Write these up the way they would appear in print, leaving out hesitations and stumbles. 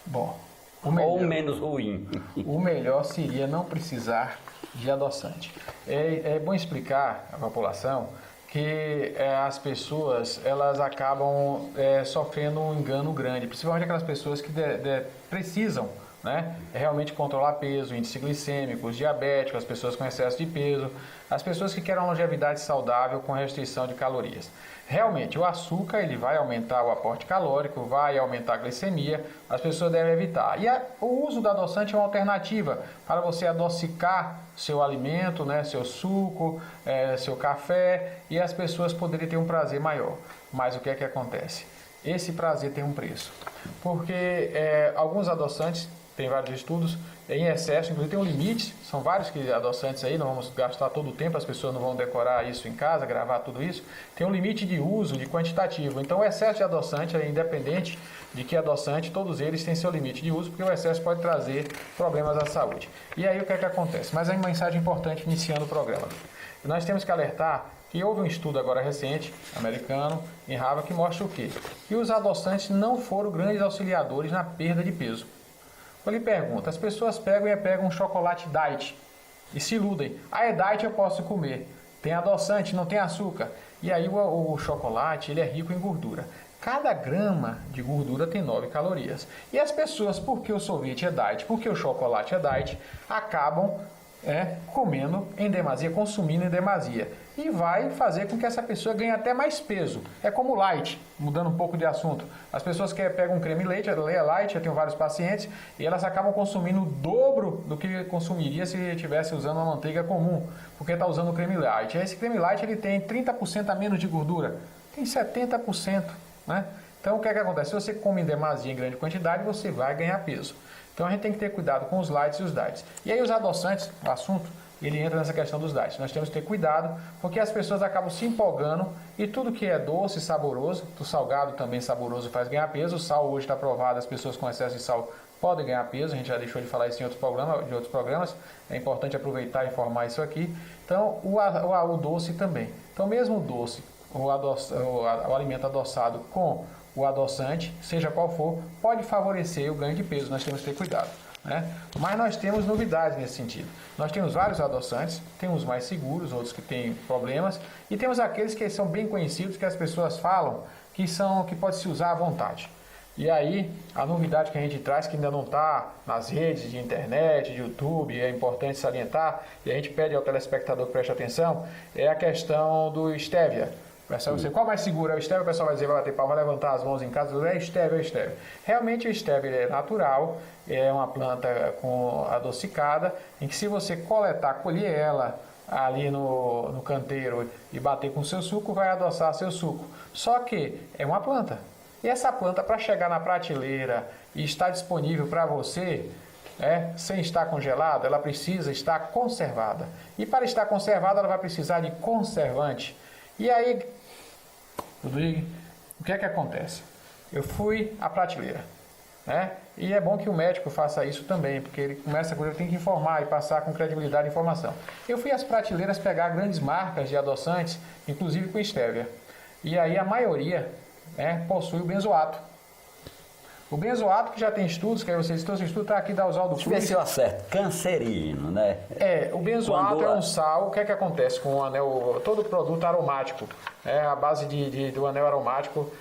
Bom, Ou menos ruim? o melhor seria não precisar de adoçante. É bom explicar à população que as pessoas elas acabam sofrendo um engano grande, principalmente aquelas pessoas que precisam, né, realmente controlar peso, índice glicêmico, os diabéticos, as pessoas com excesso de peso, as pessoas que querem uma longevidade saudável com restrição de calorias. Realmente, o açúcar ele vai aumentar o aporte calórico, vai aumentar a glicemia, as pessoas devem evitar. E o uso do adoçante é uma alternativa para você adocicar seu alimento, né, seu suco, seu café, e as pessoas poderem ter um prazer maior. Mas o que é que acontece? Esse prazer tem um preço, porque alguns adoçantes, tem vários estudos, em excesso, inclusive tem um limite, são vários adoçantes aí, não vamos gastar todo o tempo, as pessoas não vão decorar isso em casa, gravar tudo isso, tem um limite de uso, de quantitativo, então o excesso de adoçante, independente de que adoçante, todos eles têm seu limite de uso, porque o excesso pode trazer problemas à saúde. E aí o que é que acontece? Mas é uma mensagem importante iniciando o programa. Nós temos que alertar que houve um estudo agora recente, americano, em Harvard, que mostra o quê? Que os adoçantes não foram grandes auxiliadores na perda de peso. Eu lhe pergunto, as pessoas pegam um chocolate diet e se iludem. É diet, eu posso comer. Tem adoçante, não tem açúcar. E aí o chocolate ele é rico em gordura. Cada grama de gordura tem 9 calorias. E as pessoas, porque o sorvete é diet, porque o chocolate é diet, acabam comendo em demasia, consumindo em demasia. E vai fazer com que essa pessoa ganhe até mais peso. É como o light, mudando um pouco de assunto. As pessoas que pegam um creme leite, light, eu tenho vários pacientes, e elas acabam consumindo o dobro do que consumiria se estivesse usando uma manteiga comum, porque está usando o creme light. Esse creme light ele tem 30% a menos de gordura, tem 70%. Né? Então o que é que acontece? Se você come em demasia em grande quantidade, você vai ganhar peso. Então a gente tem que ter cuidado com os lights e os diets. E aí os adoçantes, o assunto, ele entra nessa questão dos diets. Nós temos que ter cuidado, porque as pessoas acabam se empolgando e tudo que é doce e saboroso, o salgado também saboroso faz ganhar peso. O sal hoje está provado, as pessoas com excesso de sal podem ganhar peso. A gente já deixou de falar isso em outros programas. É importante aproveitar e informar isso aqui. Então o doce também. Então mesmo o doce, o alimento adoçado com o adoçante, seja qual for, pode favorecer o ganho de peso, nós temos que ter cuidado. Né? Mas nós temos novidades nesse sentido. Nós temos vários adoçantes, tem uns mais seguros, outros que têm problemas, e temos aqueles que são bem conhecidos, que as pessoas falam que pode se usar à vontade. E aí, a novidade que a gente traz, que ainda não está nas redes de internet, de YouTube, é importante salientar, e a gente pede ao telespectador que preste atenção, é a questão do stevia. Qual mais seguro? É o stevia? O pessoal vai dizer, vai bater pau, vai levantar as mãos em casa, é stevia, é stevia. Realmente o stevia é natural, é uma planta adocicada, em que se você colher ela ali no canteiro e bater com seu suco, vai adoçar seu suco. Só que é uma planta. E essa planta, para chegar na prateleira e estar disponível para você, sem estar congelada, ela precisa estar conservada. E para estar conservada, ela vai precisar de conservante. E aí, Rodrigo, o que é que acontece? Eu fui à prateleira, e é bom que o médico faça isso também, porque ele tem que informar e passar com credibilidade a informação. Eu fui às prateleiras pegar grandes marcas de adoçantes, inclusive com stevia. E aí a maioria possui o benzoato. O benzoato, que já tem estudos, que aí vocês estão estudo, está aqui da Oswaldo Cruz. Deixa eu ver se eu acerto. Cancerígeno, né? O benzoato é um sal. O que é que acontece com o anel? Todo produto aromático, a base do anel aromático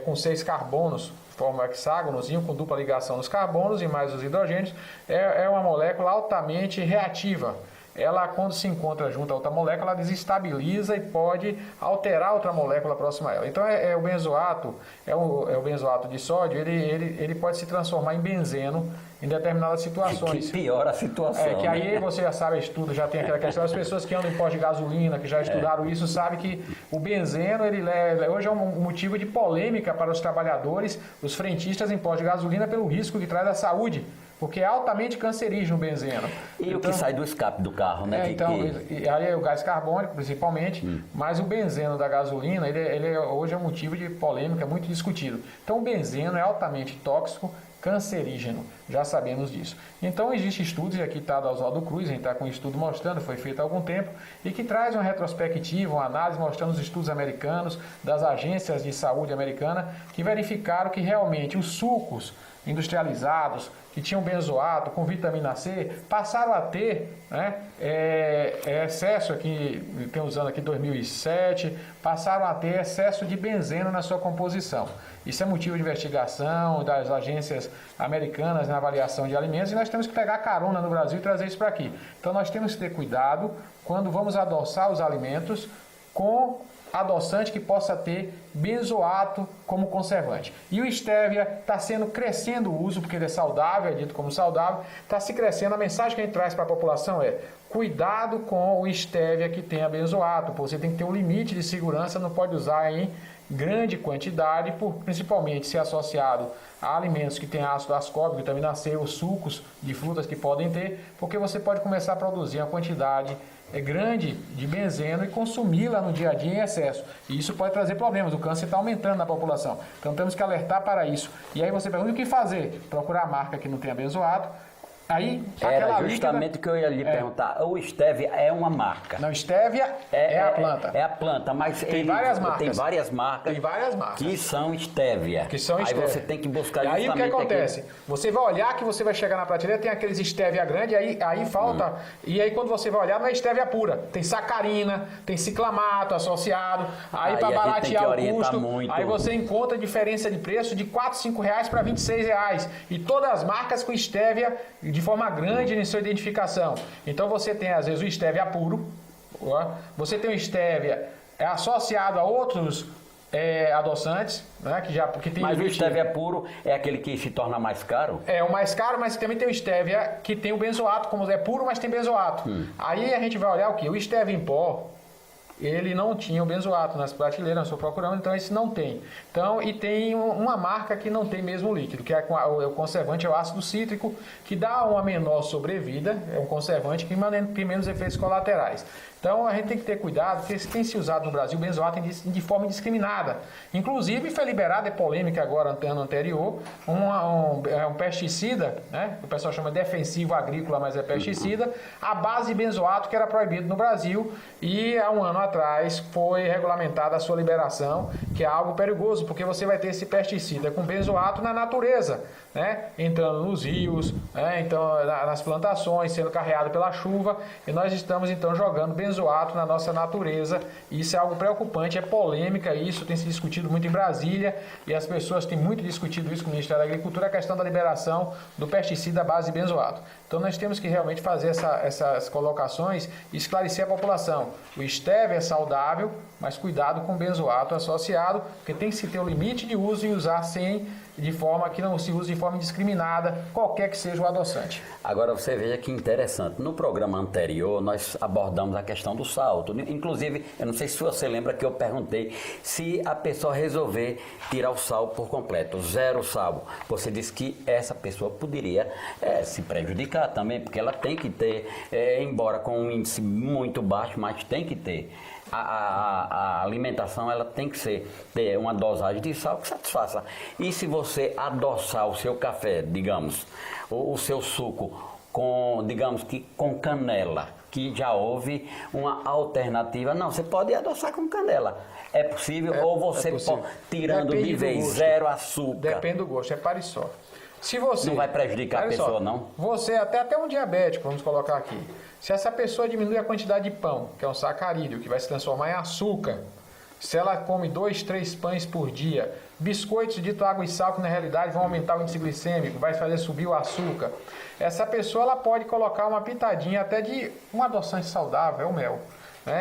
com 6 carbonos, forma hexágonozinho com dupla ligação nos carbonos e mais os hidrogênios, é uma molécula altamente reativa. Ela, quando se encontra junto a outra molécula, ela desestabiliza e pode alterar outra molécula próxima a ela. Então, o benzoato, o benzoato de sódio, ele pode se transformar em benzeno em determinadas situações. Que piora a situação. Que aí você já sabe, já tem aquela questão, as pessoas que andam em posto de gasolina, que já estudaram isso, sabem que o benzeno, hoje é um motivo de polêmica para os trabalhadores, os frentistas em posto de gasolina, pelo risco que traz à saúde. Porque é altamente cancerígeno o benzeno. E o que sai do escape do carro, né? E aí é o gás carbônico, principalmente, mas o benzeno da gasolina, hoje é um motivo de polêmica, muito discutido. Então o benzeno é altamente tóxico, cancerígeno, já sabemos disso. Então existem estudos, e aqui está da Oswaldo Cruz, a gente está com um estudo mostrando, foi feito há algum tempo, e que traz uma retrospectiva, uma análise mostrando os estudos americanos, das agências de saúde americana, que verificaram que realmente os sucos industrializados, que tinham benzoato com vitamina C, passaram a ter, né, excesso aqui, tem usando aqui 2007, passaram a ter excesso de benzeno na sua composição. Isso é motivo de investigação das agências americanas na avaliação de alimentos e nós temos que pegar carona no Brasil e trazer isso para aqui. Então nós temos que ter cuidado quando vamos adoçar os alimentos com adoçante que possa ter benzoato como conservante. E o stevia está crescendo o uso, porque ele é saudável, é dito como saudável, está se crescendo. A mensagem que a gente traz para a população é: cuidado com o stevia que tenha benzoato, você tem que ter um limite de segurança, não pode usar em grande quantidade, principalmente se associado a alimentos que têm ácido ascórbico, vitamina C, os sucos de frutas que podem ter, porque você pode começar a produzir uma quantidade grande de benzeno e consumi-la no dia a dia em excesso. E isso pode trazer problemas, o câncer está aumentando na população. Então temos que alertar para isso. E aí você pergunta o que fazer? Procurar a marca que não tenha benzoato. Aí, era justamente o que eu ia lhe perguntar. O stevia é uma marca. Não, stevia é a planta. É a planta, mas tem várias marcas. Tem várias marcas. Que são stevia. Aí você tem que buscar justamente. Aí o que acontece? Você vai olhar que você vai chegar na prateleira, tem aqueles stevia grande, aí falta. E aí quando você vai olhar, não é stevia pura. Tem sacarina, tem ciclamato associado. Aí para baratear o custo, aí você encontra diferença de preço de R$ 4, R$ 5 para R$ 26. E todas as marcas com stevia de forma grande em sua identificação. Então você tem às vezes o stevia puro, você tem o stevia associado a outros adoçantes, né, que tem. Mas o stevia puro é aquele que se torna mais caro? É o mais caro, mas também tem o stevia que tem o benzoato, como é puro, mas tem benzoato. Aí a gente vai olhar o que? O stevia em pó, ele não tinha o benzoato nas prateleiras, nós estou procurando, então esse não tem. Então, e tem uma marca que não tem mesmo o líquido, que é o conservante, é o ácido cítrico, que dá uma menor sobrevida, é um conservante que tem menos efeitos colaterais. Então a gente tem que ter cuidado, porque tem se usado no Brasil benzoato de forma indiscriminada. Inclusive foi liberada, é polêmica agora, ano anterior, um pesticida, né? O pessoal chama defensivo agrícola, mas é pesticida, a base de benzoato que era proibido no Brasil e há um ano atrás foi regulamentada a sua liberação, que é algo perigoso, porque você vai ter esse pesticida com benzoato na natureza, né? Entrando nos rios, né? Então, nas plantações, sendo carreado pela chuva, e nós estamos então jogando benzoato na nossa natureza. Isso é algo preocupante, é polêmica, isso tem se discutido muito em Brasília e as pessoas têm muito discutido isso com o Ministério da Agricultura, a questão da liberação do pesticida à base de benzoato. Então nós temos que realmente fazer essas colocações e esclarecer a população. O stevia é saudável, mas cuidado com o benzoato associado, porque tem que se ter o limite de uso e usar de forma que não se use de forma indiscriminada, qualquer que seja o adoçante. Agora você veja que interessante, no programa anterior nós abordamos a questão do salto, inclusive, eu não sei se você lembra que eu perguntei se a pessoa resolver tirar o sal por completo, zero sal, você disse que essa pessoa poderia se prejudicar também, porque ela tem que ter, embora com um índice muito baixo, mas tem que ter. A alimentação ela tem que ter uma dosagem de sal que satisfaça. E se você adoçar o seu café, digamos, o seu suco digamos que com canela, que já houve uma alternativa, não, você pode adoçar com canela. É possível? Ou você pode, tirando Depende de vez, zero açúcar? Depende do gosto, é pareçó. Se você, não vai prejudicar a pessoa, não? Você, até um diabético, vamos colocar aqui. Se essa pessoa diminui a quantidade de pão, que é um sacarídeo, que vai se transformar em açúcar, se ela come 2, 3 pães por dia, biscoitos dito água e sal, que na realidade vão aumentar o índice glicêmico, vai fazer subir o açúcar, essa pessoa ela pode colocar uma pitadinha até de um adoçante saudável, é o mel.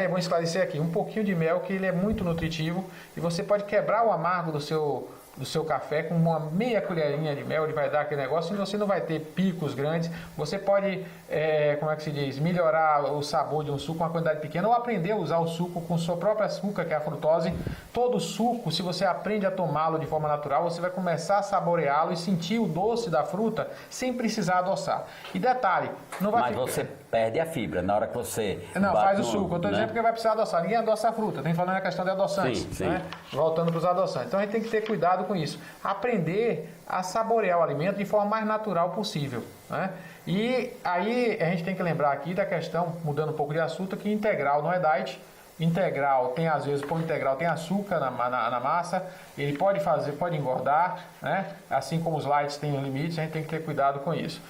Eu vou esclarecer aqui, um pouquinho de mel, que ele é muito nutritivo, e você pode quebrar o amargo do seu café com uma meia colherinha de mel, ele vai dar aquele negócio e você não vai ter picos grandes. Você pode, melhorar o sabor de um suco com uma quantidade pequena ou aprender a usar o suco com sua própria açúcar, que é a frutose. Todo suco, se você aprende a tomá-lo de forma natural, você vai começar a saboreá-lo e sentir o doce da fruta sem precisar adoçar. E detalhe, não vai ficar... você perde a fibra na hora que você... Não, faz o suco. Eu estou dizendo porque vai precisar adoçar. Ninguém adoça a fruta. Tem falando a questão de adoçantes. Sim. Né? Voltando para os adoçantes. Então a gente tem que ter cuidado com isso. Aprender a saborear o alimento de forma mais natural possível. Né? E aí a gente tem que lembrar aqui da questão, mudando um pouco de assunto, que integral não é diet. integral tem, às vezes, pão integral tem açúcar na massa, ele pode engordar, né? Assim como os lights têm limites, a gente tem que ter cuidado com isso.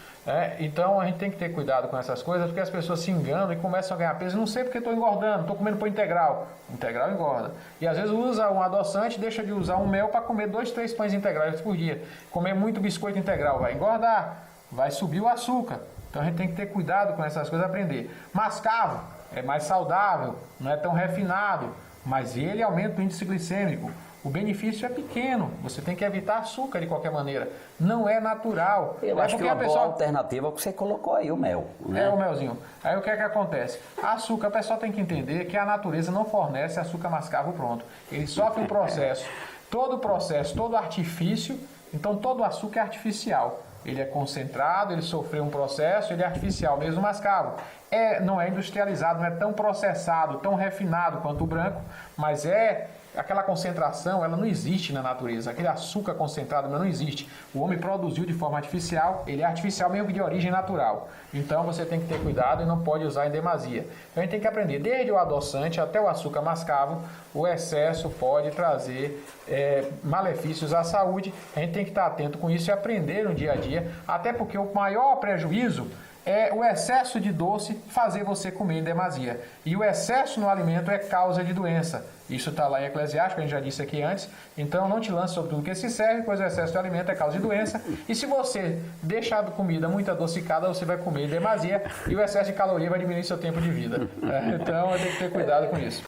Então a gente tem que ter cuidado com essas coisas, porque as pessoas se enganam e começam a ganhar peso. Não sei porque estou engordando, estou comendo pão integral. Integral engorda. E às vezes usa um adoçante, deixa de usar um mel para comer 2, 3 pães integrais por dia. Comer muito biscoito integral vai engordar, vai subir o açúcar. Então a gente tem que ter cuidado com essas coisas, aprender. Mascavo é mais saudável, não é tão refinado, mas ele aumenta o índice glicêmico. O benefício é pequeno, você tem que evitar açúcar de qualquer maneira. Não é natural. Eu acho que uma boa alternativa é o que você colocou aí, o mel. Né? É o melzinho. Aí o que é que acontece? Açúcar, o pessoal tem que entender que a natureza não fornece açúcar mascavo pronto. Ele sofre um processo. Todo processo, todo artifício, então todo açúcar é artificial. Ele é concentrado, ele sofreu um processo, ele é artificial, mesmo o mascavo. Não é industrializado, não é tão processado, tão refinado quanto o branco, mas aquela concentração, ela não existe na natureza. Aquele açúcar concentrado não existe. O homem produziu de forma artificial, ele é artificial mesmo que de origem natural. Então você tem que ter cuidado e não pode usar em demasia. Então a gente tem que aprender, desde o adoçante até o açúcar mascavo, o excesso pode trazer malefícios à saúde. A gente tem que estar atento com isso e aprender no dia a dia, até porque o maior prejuízo é o excesso de doce fazer você comer em demasia. E o excesso no alimento é causa de doença. Isso está lá em Eclesiástico, a gente já disse aqui antes. Então não te lance sobre tudo que se serve, pois o excesso de alimento é causa de doença. E se você deixar a comida muito adocicada, você vai comer em demasia e o excesso de caloria vai diminuir seu tempo de vida. Então tem que ter cuidado com isso.